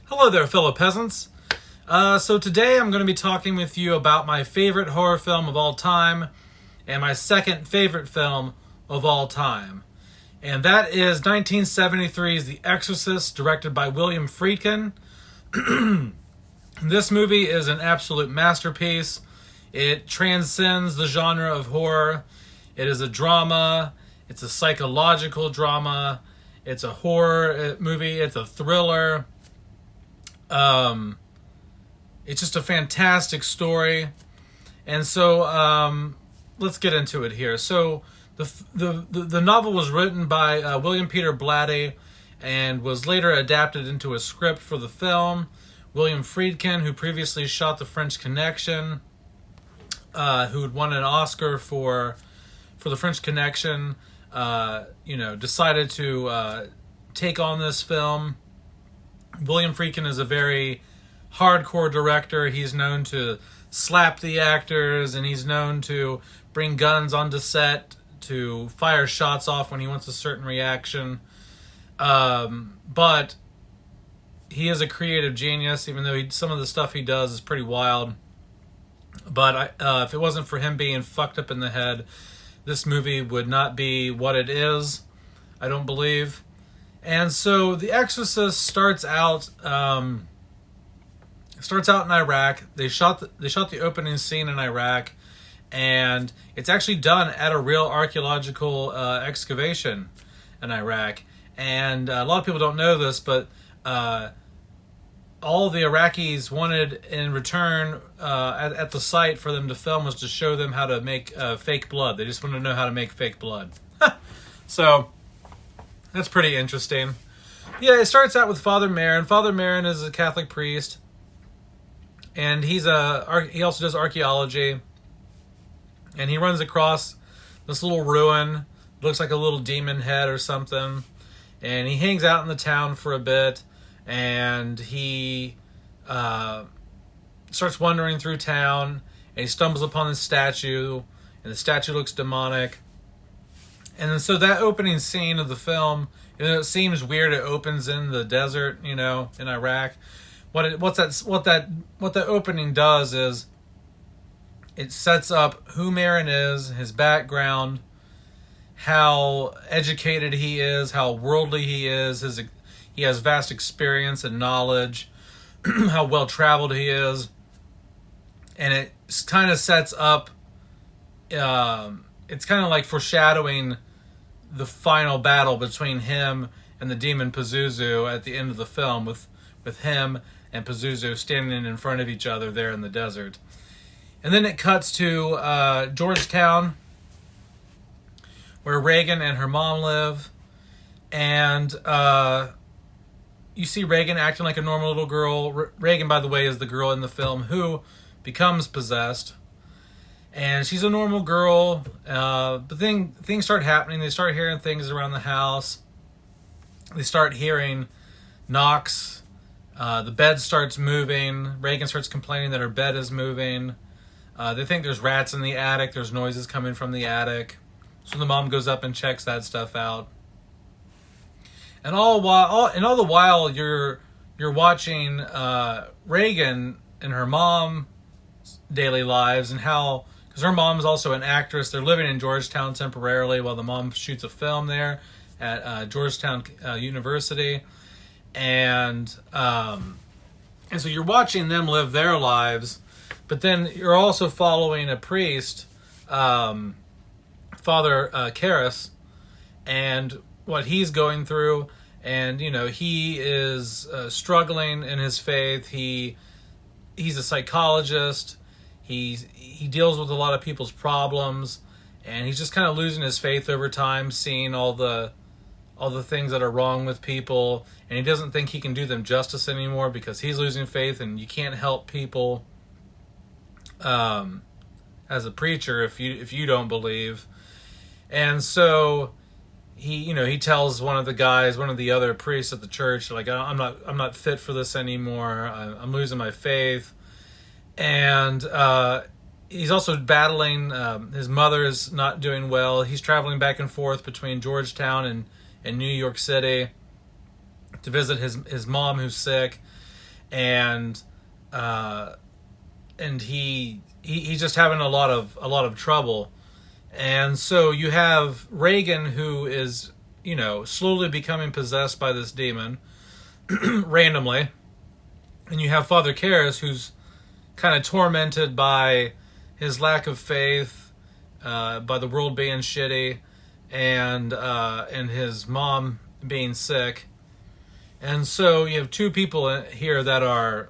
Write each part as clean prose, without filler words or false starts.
Hello there, fellow peasants. So today I'm going to be talking with you about my favorite horror film of all time and my second favorite film of all time. And that is 1973's The Exorcist, directed by William Friedkin. This movie is an absolute masterpiece. It transcends the genre of horror. It is a drama. It's a psychological drama. It's a horror movie. It's a thriller. It's just a fantastic story, and so let's get into it here. So the novel was written by William Peter Blatty and was later adapted into a script for the film. William Friedkin, who previously shot The French Connection, who had won an Oscar for The French Connection, decided to take on this film. William Friedkin is a very hardcore director. He's known to slap the actors, and he's known to bring guns onto set to fire shots off when he wants a certain reaction. But he is a creative genius, even though some of the stuff he does is pretty wild. But if it wasn't for him being fucked up in the head, this movie would not be what it is, I don't believe. And so The Exorcist starts out in Iraq. They shot the opening scene in Iraq, and it's actually done at a real archaeological excavation in Iraq. And a lot of people don't know this, but all the Iraqis wanted in return at the site for them to film was to show them how to make fake blood. They just wanted to know how to make fake blood. So that's pretty interesting. Yeah, it starts out with Father Marin. Father Marin is a Catholic priest, and he also does archaeology. And he runs across this little ruin. It looks like a little demon head or something. And he hangs out in the town for a bit, and he starts wandering through town, and he stumbles upon this statue, and the statue looks demonic. And then so that opening scene of the film, it seems weird. It opens in the desert, in Iraq. What the opening does is it sets up who Marin is, his background, how educated he is, how worldly he is. He has vast experience and knowledge, how well traveled he is, and it kind of sets up. It's kind of like foreshadowing the final battle between him and the demon Pazuzu at the end of the film, with him and Pazuzu standing in front of each other there in the desert. And then it cuts to Georgetown, where Reagan and her mom live, and you see Reagan acting like a normal little girl. Reagan, by the way, is the girl in the film who becomes possessed. And she's a normal girl, but then things start happening. They start hearing things around the house. They start hearing knocks. The bed starts moving. Reagan starts complaining that her bed is moving. They think there's rats in the attic. There's noises coming from the attic. So the mom goes up and checks that stuff out. And all the while you're watching Reagan and her mom's daily lives, and how, because her mom is also an actress. They're living in Georgetown temporarily while the mom shoots a film there at Georgetown University, and so you're watching them live their lives, but then you're also following a priest, Father Karras, and what he's going through, and he is struggling in his faith. He's a psychologist. He deals with a lot of people's problems, and he's just kind of losing his faith over time, seeing all the things that are wrong with people, and he doesn't think he can do them justice anymore because he's losing faith, and you can't help people as a preacher if you don't believe. And so he tells one of the other priests at the church, like, I'm not fit for this anymore. I'm losing my faith. And he's also battling, his mother is not doing well. He's traveling back and forth between Georgetown and New York City to visit his mom, who's sick. and he's just having a lot of trouble. And so you have Reagan, who is, slowly becoming possessed by this demon randomly, and you have Father Karras, who's kind of tormented by his lack of faith, by the world being shitty, and his mom being sick. And so you have two people here that are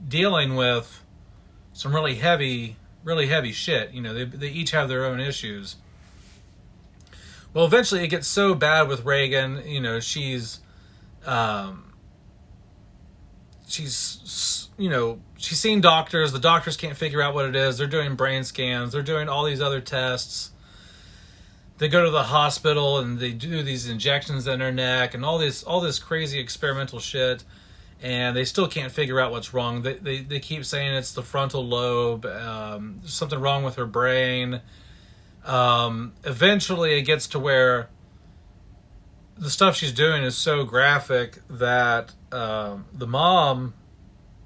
dealing with some really heavy shit. They each have their own issues. Well, eventually it gets so bad with Reagan. She's seen doctors. The doctors can't figure out what it is. They're doing brain scans. They're doing all these other tests. They go to the hospital and they do these injections in her neck and all this crazy experimental shit, and they still can't figure out what's wrong. They keep saying it's the frontal lobe. There's something wrong with her brain. Eventually, it gets to where the stuff she's doing is so graphic that the mom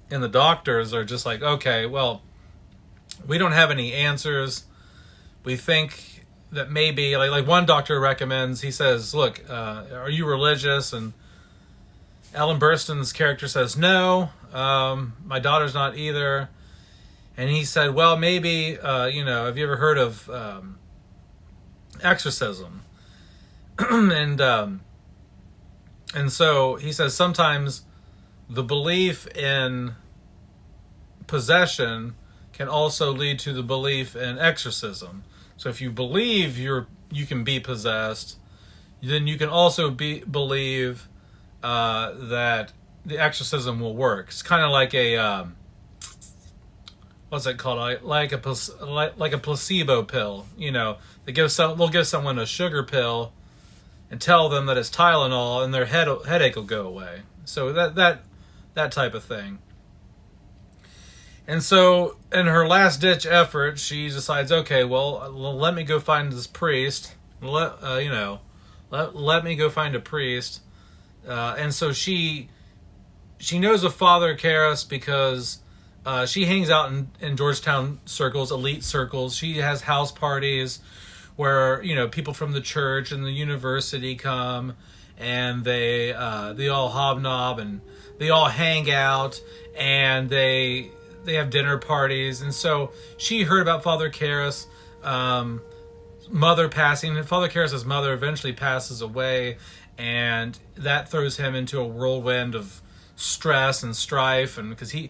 and the doctors are just like, okay, well, we don't have any answers. We think that maybe, like one doctor recommends, he says, look, are you religious? And Ellen Burstyn's character says, no, my daughter's not either. And he said, well, maybe, have you ever heard of exorcism? And so he says sometimes the belief in possession can also lead to the belief in exorcism. So if you believe you can be possessed, then you can also believe that the exorcism will work. It's kind of like a what's it called? Like a placebo pill. They'll give someone a sugar pill and tell them that it's Tylenol, and their headache will go away. So that type of thing. And so, in her last-ditch effort, she decides, okay, well, let me go find this priest. Let me go find a priest. And so she knows of Father Karras because she hangs out in Georgetown circles, elite circles. She has house parties where, people from the church and the university come, and they all hobnob, and they all hang out, and they have dinner parties. And so she heard about Father Karras' mother passing. And Father Karras' mother eventually passes away, and that throws him into a whirlwind of stress and strife, and because he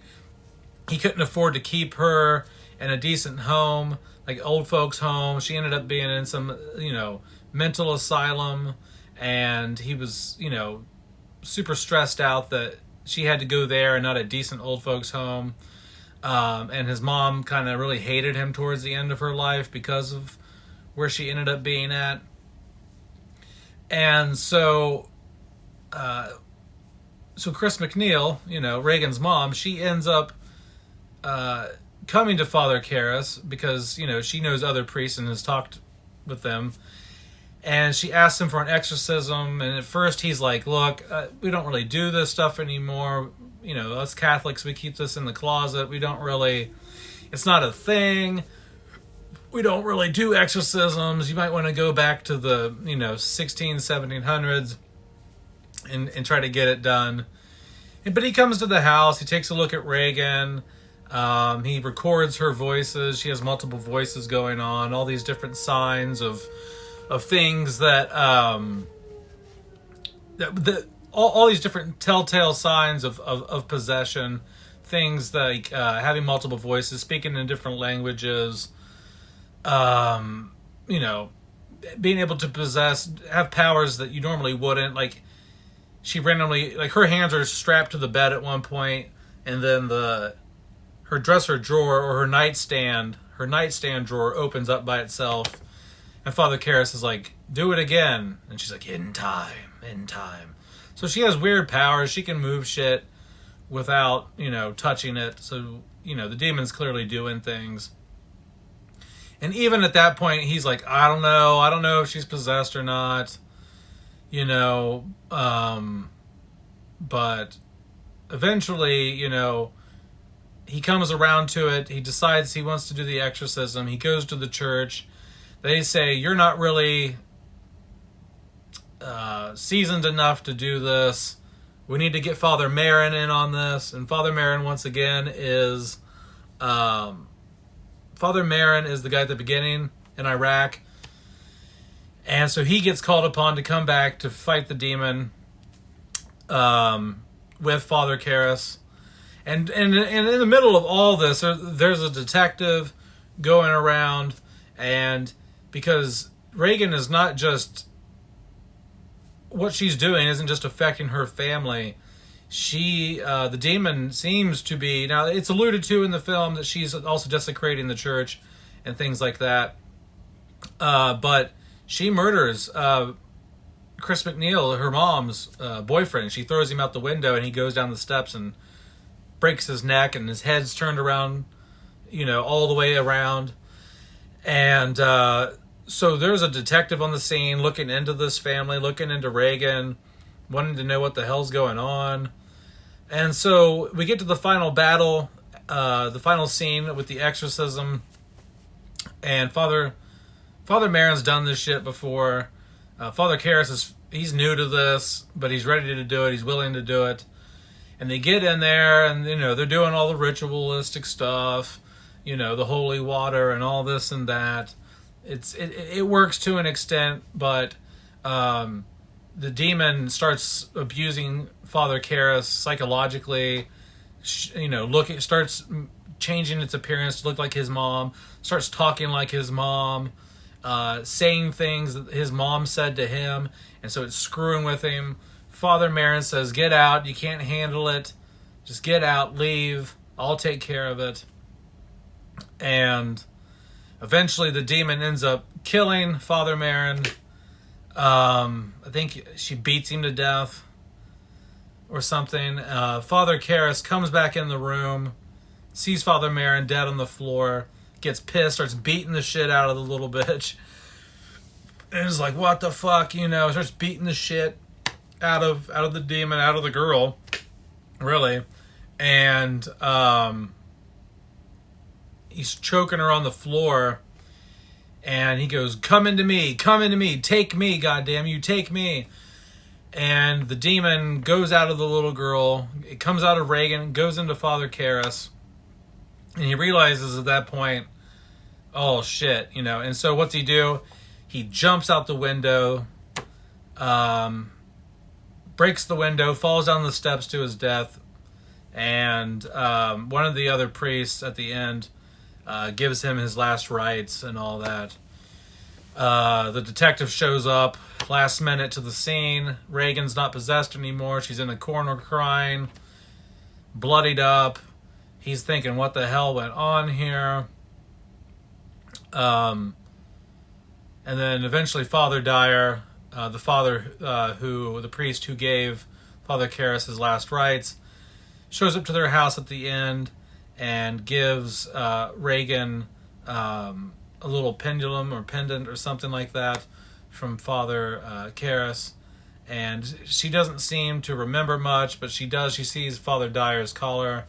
couldn't afford to keep her in a decent home, like old folks' home. She ended up being in some, mental asylum, and he was, super stressed out that she had to go there and not a decent old folks' home. And his mom kind of really hated him towards the end of her life because of where she ended up being at. And so Chris McNeil, Reagan's mom, she ends up coming to Father Karras because, she knows other priests and has talked with them. And she asks him for an exorcism. And at first he's like, look, we don't really do this stuff anymore. Us Catholics, we keep this in the closet. We don't really, it's not a thing. We don't really do exorcisms. You might want to go back to the, 1700s and try to get it done. But he comes to the house. He takes a look at Reagan. He records her voices. She has multiple voices going on. All these different signs of things that all these different telltale signs of possession, things like having multiple voices, speaking in different languages, being able to have powers that you normally wouldn't. Like, she randomly, like, her hands are strapped to the bed at one point, and then her dresser drawer or her nightstand drawer opens up by itself, and Father Karras is like, do it again, and she's like, in time. So she has weird powers. She can move shit without, touching it. So, the demon's clearly doing things. And even at that point, he's like, I don't know if she's possessed or not. But eventually, he comes around to it. He decides he wants to do the exorcism. He goes to the church. They say, you're not really seasoned enough to do this. We need to get Father Marin in on this. And Father Marin, once again, is the guy at the beginning in Iraq. And so he gets called upon to come back to fight the demon with Father Karras. And in the middle of all this, there's a detective going around, and because Regan is not just... what she's doing isn't just affecting her family. The demon seems to be... Now, it's alluded to in the film that she's also desecrating the church and things like that. But she murders Chris McNeil, her mom's boyfriend. She throws him out the window, and he goes down the steps and breaks his neck, and his head's turned around, all the way around. And so there's a detective on the scene looking into this family, looking into Regan, wanting to know what the hell's going on. And so we get to the final battle, the final scene with the exorcism. And Father Marin's done this shit before. Father Karras he's new to this, but he's ready to do it. He's willing to do it. And they get in there, and they're doing all the ritualistic stuff, the holy water and all this and that. It works to an extent, but the demon starts abusing Father Karras psychologically. Starts changing its appearance to look like his mom. Starts talking like his mom, saying things that his mom said to him, and so it's screwing with him. Father Marin says, "Get out! You can't handle it. Just get out, leave. I'll take care of it." And eventually the demon ends up killing Father Marin. I think she beats him to death or something. Father Karras comes back in the room, sees Father Marin dead on the floor, gets pissed, starts beating the shit out of the little bitch. And is like, what the fuck, starts beating the shit out of the demon, out of the girl, really. And he's choking her on the floor, and he goes, come into me, take me, goddamn you, take me. And the demon goes out of the little girl, it comes out of Regan, goes into Father Karras, and he realizes at that point, oh shit, and so what's he do? He jumps out the window, breaks the window, falls down the steps to his death, and one of the other priests at the end gives him his last rites and all that. The detective shows up last minute to the scene. Regan's not possessed anymore. She's in the corner crying, bloodied up. He's thinking, what the hell went on here? And then eventually Father Dyer, the priest who gave Father Karras his last rites, shows up to their house at the end and gives Regan a little pendulum or pendant or something like that from Father Karras. And she doesn't seem to remember much, but she does. She sees Father Dyer's collar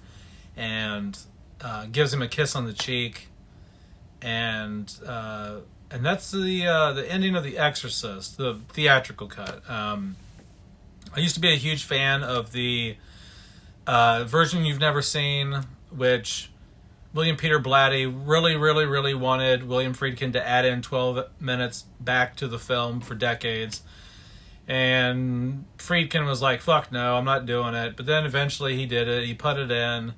and gives him a kiss on the cheek. And that's the ending of The Exorcist, the theatrical cut. I used to be a huge fan of the version you've never seen, which William Peter Blatty really, really, really wanted William Friedkin to add in 12 minutes back to the film for decades. And Friedkin was like, fuck no, I'm not doing it. But then eventually he did it. He put it in.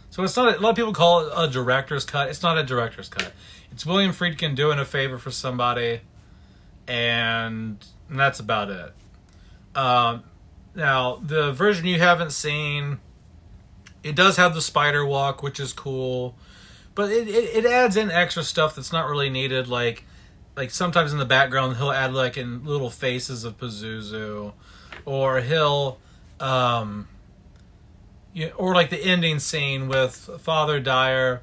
So it's not, a lot of people call it a director's cut. It's not a director's cut. It's William Friedkin doing a favor for somebody, and that's about it. Now, the version you haven't seen, it does have the spider walk, which is cool, but it adds in extra stuff that's not really needed, like sometimes in the background he'll add like in little faces of Pazuzu, or he'll or like the ending scene with Father Dyer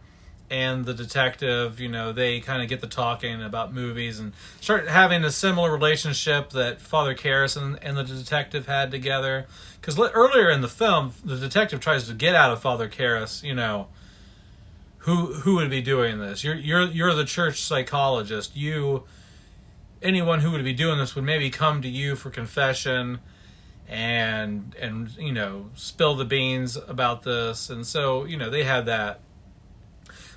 and the detective, they kind of get the talking about movies and start having a similar relationship that Father Karras and the detective had together. Because earlier in the film, the detective tries to get out of Father Karras, who would be doing this? You're the church psychologist. Anyone who would be doing this would maybe come to you for confession and spill the beans about this. And so, they had that.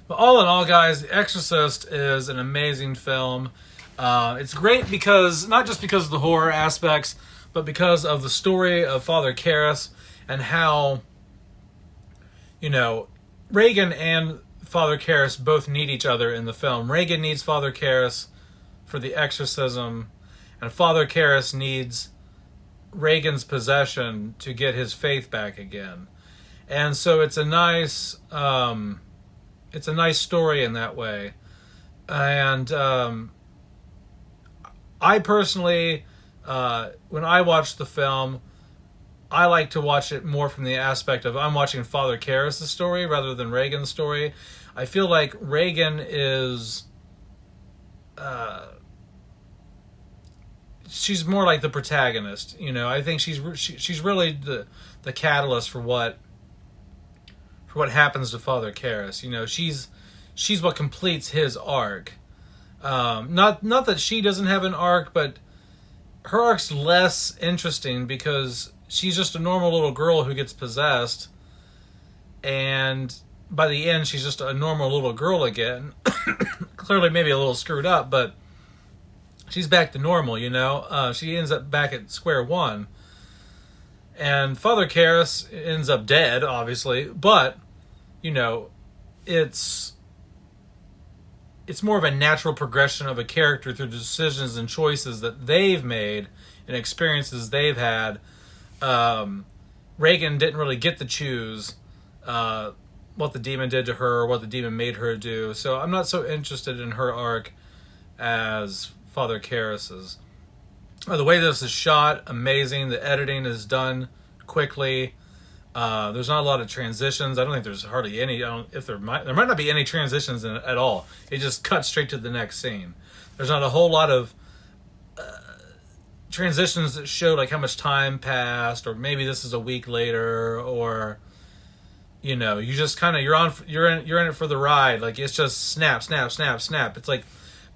But all in all, guys, The Exorcist is an amazing film. It's great because, not just because of the horror aspects, but because of the story of Father Karras and how, Regan and Father Karras both need each other in the film. Regan needs Father Karras for the exorcism, and Father Karras needs Regan's possession to get his faith back again. And so it's a nice story in that way. And I personally, when I watch the film, I like to watch it more from the aspect of I'm watching Father Karras' story rather than Regan's story. I feel like Regan is... she's more like the protagonist, I think she's really the catalyst for what happens to Father Karras. She's what completes his arc. Not that she doesn't have an arc, but her arc's less interesting because she's just a normal little girl who gets possessed, and by the end she's just a normal little girl again. Clearly maybe a little screwed up, but she's back to normal, she ends up back at square one. And Father Karras ends up dead, obviously, but, it's more of a natural progression of a character through decisions and choices that they've made and experiences they've had. Regan didn't really get to choose what the demon did to her or what the demon made her do, so I'm not so interested in her arc as Father Karras's. The way this is shot, amazing. The editing is done quickly. There's not a lot of transitions. I don't think there's hardly any. There might not be any transitions in it at all. It just cuts straight to the next scene. There's not a whole lot of transitions that show like how much time passed, or maybe this is a week later, or you just kind of you're in it for the ride. Like it's just snap, snap, snap, snap. It's like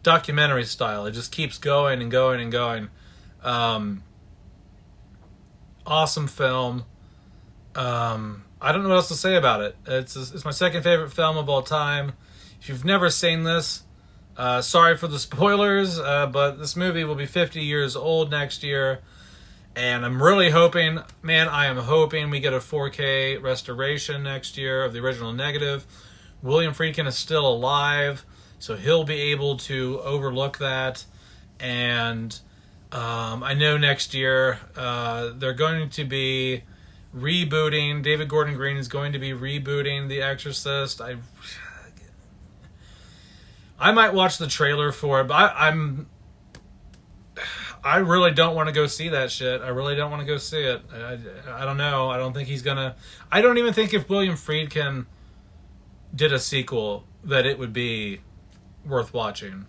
documentary style. It just keeps going and going and going. Awesome film. I don't know what else to say about it. It's my second favorite film of all time. If you've never seen this, sorry for the spoilers, but this movie will be 50 years old next year, and I'm really hoping, I am hoping we get a 4K restoration next year of the original negative. William Friedkin is still alive, so he'll be able to overlook that. And I know next year they're going to be rebooting. David Gordon Green is going to be rebooting The Exorcist. I might watch the trailer for it, but I really don't want to go see that shit. I really don't want to go see it. I don't know. I don't think he's gonna. I don't even think if William Friedkin did a sequel that it would be worth watching,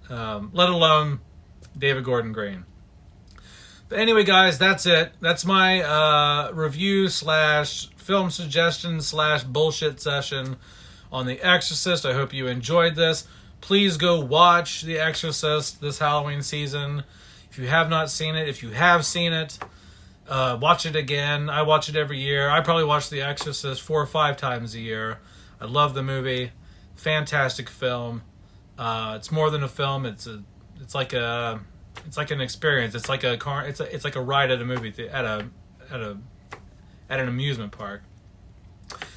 let alone David Gordon Green. But anyway, guys, that's it. That's my review / film suggestion / bullshit session on The Exorcist. I hope you enjoyed this. Please go watch The Exorcist this Halloween season. If you have not seen it, if you have seen it, watch it again. I watch it every year. I probably watch The Exorcist 4 or 5 times a year. I love the movie. Fantastic film. It's more than a film. It's like an experience. It's like a car. It's like a ride at a movie at an amusement park.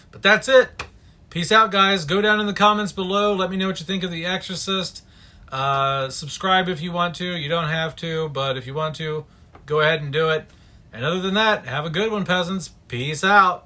But that's it. Peace out, guys. Go down in the comments below. Let me know what you think of The Exorcist. Subscribe if you want to. You don't have to, but if you want to, go ahead and do it. And other than that, have a good one, peasants. Peace out.